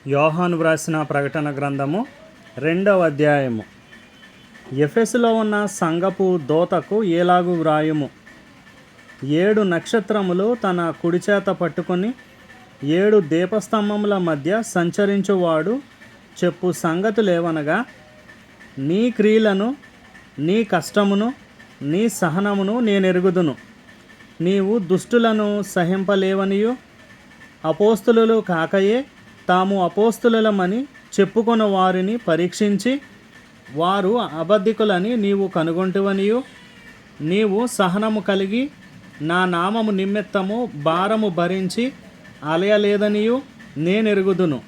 యోహాను వ్రాసిన ప్రకటన గ్రంథము 2వ అధ్యాయము. ఎఫెసులో ఉన్న సంఘపు దూతకు ఏలాగు వ్రాయుము. 7 నక్షత్రములు తన కుడిచేత పట్టుకొని 7 దీపస్తంభముల మధ్య సంచరించువాడు చెప్పు సంగతులేవనగా, నీ క్రియలను, నీ కష్టమును, నీ సహనమును నేనెరుగుదును. నీవు దుష్టులను సహింపలేవనియు, అపోస్తులు కాకయే తాము అపోస్తులమని చెప్పుకొన్న వారిని పరీక్షించి వారు అబద్ధికులని నీవు కనుగొంటివనియు, నీవు సహనము కలిగి నా నామము నిమిత్తము భారము భరించి అలయలేదనియు నేనెరుగుదును.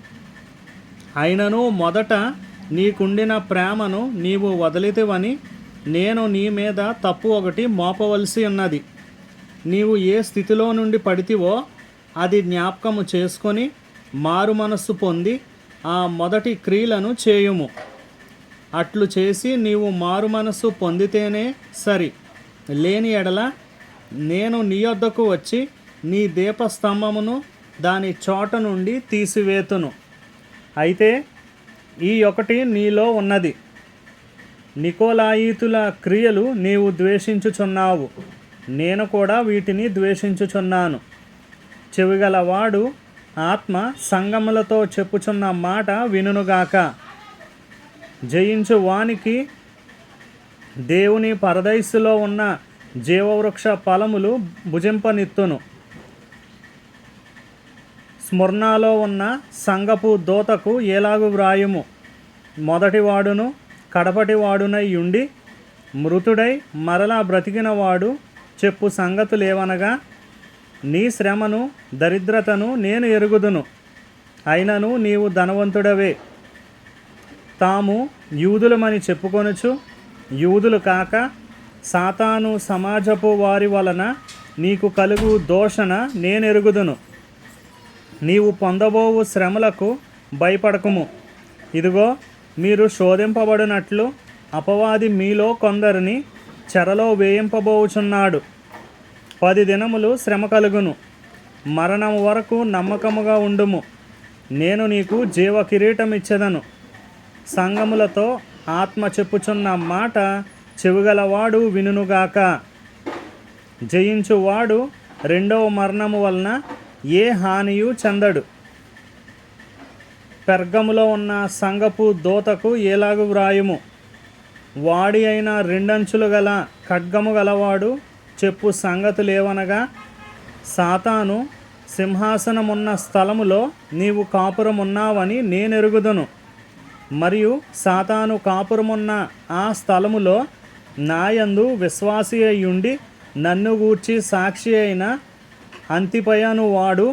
అయినను మొదట నీకుండిన ప్రేమను నీవు వదిలితివని నేను నీ మీద తప్పు ఒకటి మోపవలసి ఉన్నది. నీవు ఏ స్థితిలో నుండి పడితివో అది జ్ఞాపకము చేసుకొని మారు మనస్సు పొంది ఆ మొదటి క్రియలను చేయుము. అట్లు చేసి నీవు మారు మనస్సు పొందితేనే సరి. లేని ఎడల నేను నీ యొద్దకు వచ్చి నీ దీపస్తంభమును దాని చోట నుండి తీసివేతును. అయితే ఈ ఒకటి నీలో ఉన్నది, నికోలాయితుల క్రియలు నీవు ద్వేషించుచున్నావు. నేను కూడా వీటిని ద్వేషించుచున్నాను. చెవిగలవాడు ఆత్మ సంగములతో చెప్పుచున్న మాట వినుగాక. జయించు వానికి దేవుని పరదైసులో ఉన్న జీవవృక్ష ఫలములు భుజింపనిత్తును. స్ముర్నాలో ఉన్న సంగపు దూతకు ఏలాగు వ్రాయుము. మొదటివాడును కడపటివాడునై ఉండి మృతుడై మరలా బ్రతికినవాడు చెప్పు సంగతులేవనగా, నీ శ్రమను దరిద్రతను నేను ఎరుగుదును. అయినను నీవు ధనవంతుడవే. తాము యూదులమని చెప్పుకొనుచు యూదులు కాక సాతాను సమాజపు వారి వలన నీకు కలుగు దోషణ నేనెరుగుదును. నీవు పొందబోవు శ్రమలకు భయపడకుము. ఇదిగో, మీరు శోధింపబడినట్లు అపవాది మీలో కొందరిని చెరలో వేయింపబోచున్నాడు. 10 దినములు శ్రమ కలుగును. మరణం వరకు నమ్మకముగా ఉండుము. నేను నీకు జీవ కిరీటం ఇచ్చెదను. సంగములతో ఆత్మ చెప్పుచున్న మాట చెవిగలవాడు వినుగాక. జయించువాడు రెండవ మరణము వలన ఏ హానియు చెందడు. పెర్గములో ఉన్న సంగపు దూతకు ఏలాగు వ్రాయుము. వాడి అయిన 2 అంచులు గల ఖడ్గము గలవాడు చెప్పు సంగతులేవనగా, సాతాను సింహాసనమున్న స్థలములో నీవు కాపురమున్నావని నేనెరుగుదును. మరియు సాతాను కాపురమున్న ఆ స్థలములో నాయందు విశ్వాసి అయ్యుండి నన్ను గూర్చి సాక్షి అయిన అంతిపయను వాడు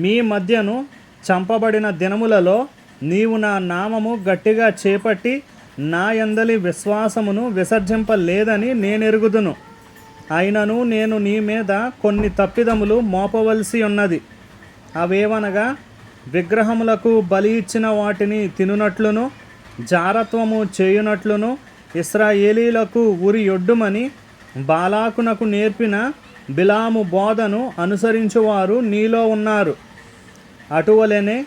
మీ మధ్యను చంపబడిన దినములలో నీవు నా నామము గట్టిగా చేపట్టి నా యందలి విశ్వాసమును విసర్జింపలేదని నేనెరుగుదును. అయినను నేను నీ మీద కొన్ని తప్పిదములు మోపవలసి ఉన్నది. అవేవనగా, విగ్రహములకు బలి ఇచ్చిన వాటిని తినునట్లును, జారత్వము చేయునట్లును ఇశ్రాయేలీలకు ఉరి యొడ్డుమని బాలాకునకు నేర్పిన బిలాము బోధను అనుసరించువారు నీలో ఉన్నారు. అటువలనే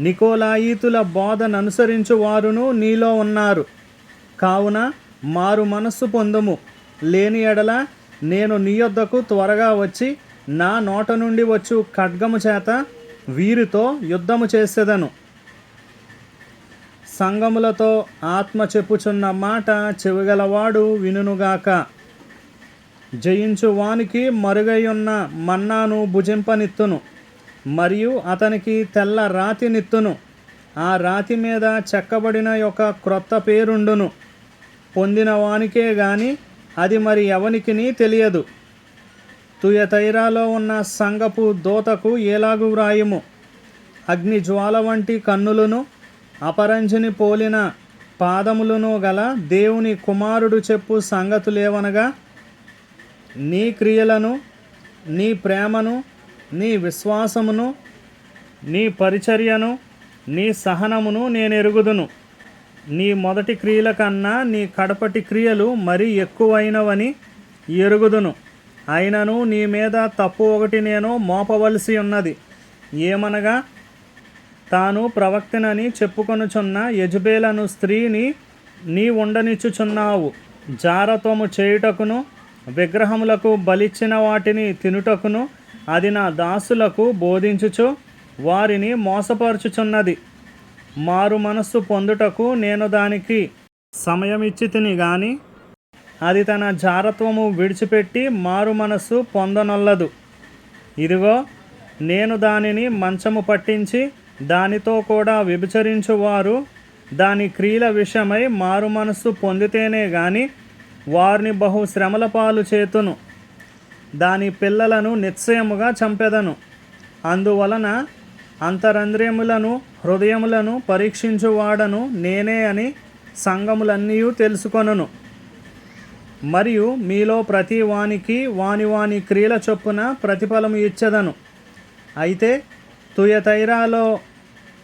నికోలాయితుల బోధను అనుసరించువారును నీలో ఉన్నారు. కావున మారు మనస్సు పొందుము. లేని ఎడల నేను నీ యొద్దకు త్వరగా వచ్చి నా నోట నుండి వచ్చు ఖడ్గము చేత వీరితో యుద్ధము చేసేదను. సంగములతో ఆత్మ చెప్పుచున్న మాట చెవిగలవాడు వినుగాక. జయించు వానికి మరుగైయున్న మన్నాను భుజింపనిత్తును. మరియు అతనికి తెల్ల రాతి నిత్తును. ఆ రాతి మీద చెక్కబడిన ఒక క్రొత్త పేరుండును. పొందిన వానికే గాని అది మరి ఎవనికిని తెలియదు. తుయతైరాలో ఉన్న సంగపు దూతకు ఏలాగు వ్రాయుము. అగ్ని జ్వాల వంటి కన్నులను, అపరంజిని పోలిన పాదములను గల దేవుని కుమారుడు చెప్పు సంగతులేవనగా, నీ క్రియలను, నీ ప్రేమను, నీ విశ్వాసమును, నీ పరిచర్యను, నీ సహనమును నేనెరుగుదును. నీ మొదటి క్రియల కన్నా నీ కడపటి క్రియలు మరీ ఎక్కువైనవని ఎరుగుదును. అయినను నీ మీద తప్పు ఒకటి నేను మోపవలసి ఉన్నది. ఏమనగా, తాను ప్రవక్తనని చెప్పుకొనుచున్న యెజబేలను స్త్రీని నీ ఉండనిచ్చుచున్నావు. జారత్వము చేయుటకును విగ్రహములకు బలిచ్చిన వాటిని తినుటకును అది నా దాసులకు బోధించుచు వారిని మోసపరుచుచున్నది. మారు మనస్సు పొందుటకు నేను దానికి సమయమిచ్చి తిని గాని అది తన జారత్వము విడిచిపెట్టి మారు మనస్సు పొందనొల్లదు. ఇదిగో నేను దానిని మంచము పట్టించి దానితో కూడా వ్యభిచరించువారు దాని క్రియల విషయమై మారు మనస్సు పొందితేనే గాని వారిని బహు శ్రమల పాలు చేతును. దాని పిల్లలను నిశ్చయముగా చంపెదను. అందువలన అంతరంద్రియములను హృదయములను పరీక్షించువాడను నేనే అని సంఘములన్నీ తెలుసుకొనును. మరియు మీలో ప్రతి వానికి వాని క్రియల చొప్పున ప్రతిఫలము ఇచ్చెదను. అయితే తుయతైరాలో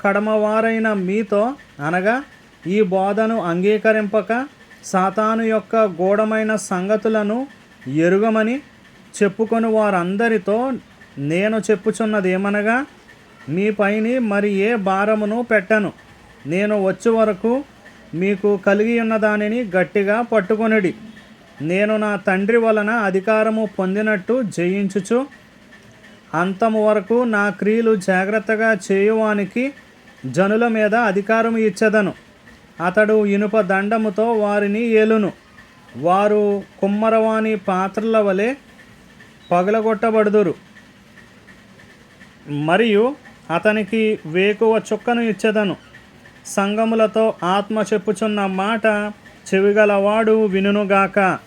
కడమవారైన మీతో అనగా ఈ బోధను అంగీకరింపక సాతాను యొక్క గూఢమైన సంగతులను ఎరుగమని చెప్పుకొని వారందరితో నేను చెప్పుచున్నదేమనగా మీపైని మరి ఏ భారమును పెట్టను. నేను వచ్చే వరకు మీకు కలిగి ఉన్న దానిని గట్టిగా పట్టుకొనిడి. నేను నా తండ్రి వలన అధికారము పొందినట్టు జయించుచు అంతము వరకు నా క్రియలు జాగ్రత్తగా చేయువానికి జనుల మీద అధికారము ఇచ్చెదను. అతడు ఇనుప దండముతో వారిని ఏలును. వారు కుమ్మరవాని పాత్రల వలె పగలగొట్టబడుదురు. మరియు అతనికి వేకువ చుక్కను ఇచ్చెదను. సంఘములతో ఆత్మ చెప్పుచున్న మాట చెవిగలవాడు వినుగాక.